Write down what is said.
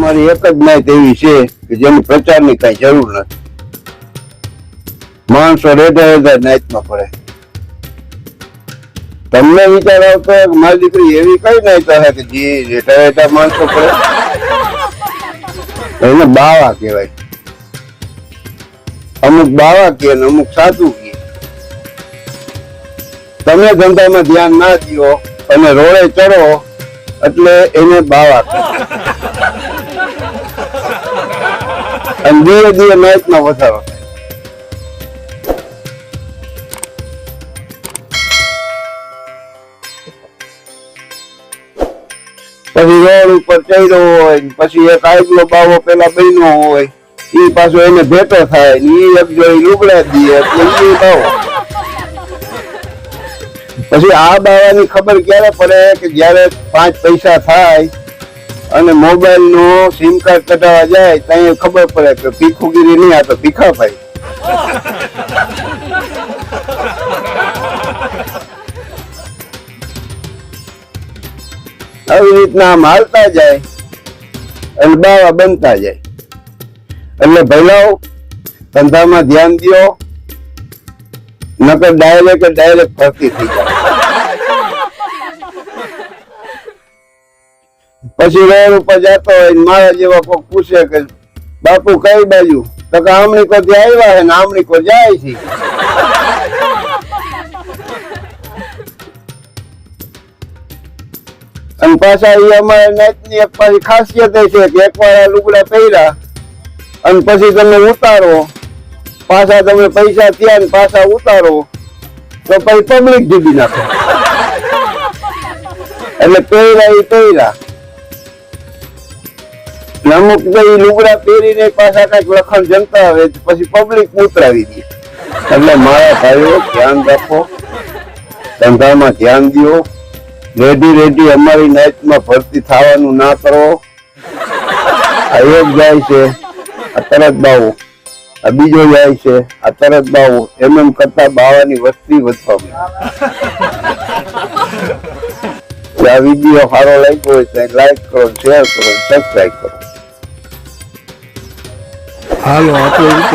અમારી એક જ નાઈટ એવી છે કે જેની પ્રચારની કઈ જરૂર નથી. માણસો રેઢા નાઈટમાં પડે. તમને વિચાર આવતો હોય કે મારી દીકરી એવી કઈ નાઈટ હશે કે જે રેઢા માણસો પડે? એને બાવા કહેવાય. અમુક બાવા કે અમુક સાધુ કે. તમે ધંધામાં ધ્યાન ના દો અને રોડે ચડો એટલે એને બાવા કહે. અને ધીરે ધીરે નાઈટમાં વધારો થાય. પછી રોડ ઉપર ચડ્યો હોય, પછી એક આગલો બાવો પેલા બન્યો હોય, એ પાછો એને ભેટો થાય, એ એક જોઈ લુગડા દે એટલે એ બાવો. પછી આ બાવાની ખબર ક્યારે પડે કે જયારે 5 પૈસા થાય અને મોબાઈલ નો સિમ કાર્ડ કઢાવવા જાય ત્યાં ખબર પડે કે ભીખુગીરી નહીં, આ તો ભીખાભાઈ. આવી રીતના આમ હાલતા જાય અને બાવા બનતા જાય. એટલે ભલાઓ ધંધામાં ધ્યાન દો, નકર ડાયરેક્ટ ભરતી થઈ જાય. પછી રોડ ઉપર જતો હોય મારા જેવા કોઈ પૂછે કે બાપુ કઈ બાજુ, તો કે આમણી કો થી આવ્યા છે ને આમણી કો જાય છે. અને પાછા એ અમારા નાઈટની એક પાછી ખાસિયત છે કે એકવાર આ લુગડા પહેર્યા અને પછી તમે ઉતારો, પાછા તમે પૈસા થયા ને પાછા ઉતારો તો પછી પબ્લિક જુદી નાખે. એટલે પહેર્યા અમુક લુગડા પહેરીને પાછા કઈક લખણ જનતા આવે પછી પબ્લિક ઉતરાવી દે. એટલે મારા ભાઈઓ ધ્યાન રાખો, ધંધામાં ધ્યાન દો. રેડી અમારી નાઈટમાં ભરતી થવાનું ના કરો. આ એક જાય છે આ તરત બાવો, આ બીજો જાય છે આ તરત બાવો, એમ કરતા બાવાની વસ્તી વધવા માંડી. આ વિડીયો સારો લાગ્યો હોય તો લાઈક કરો, શેર કરો, સબસ્ક્રાઈબ કરો. હાલો આપણે ઉપર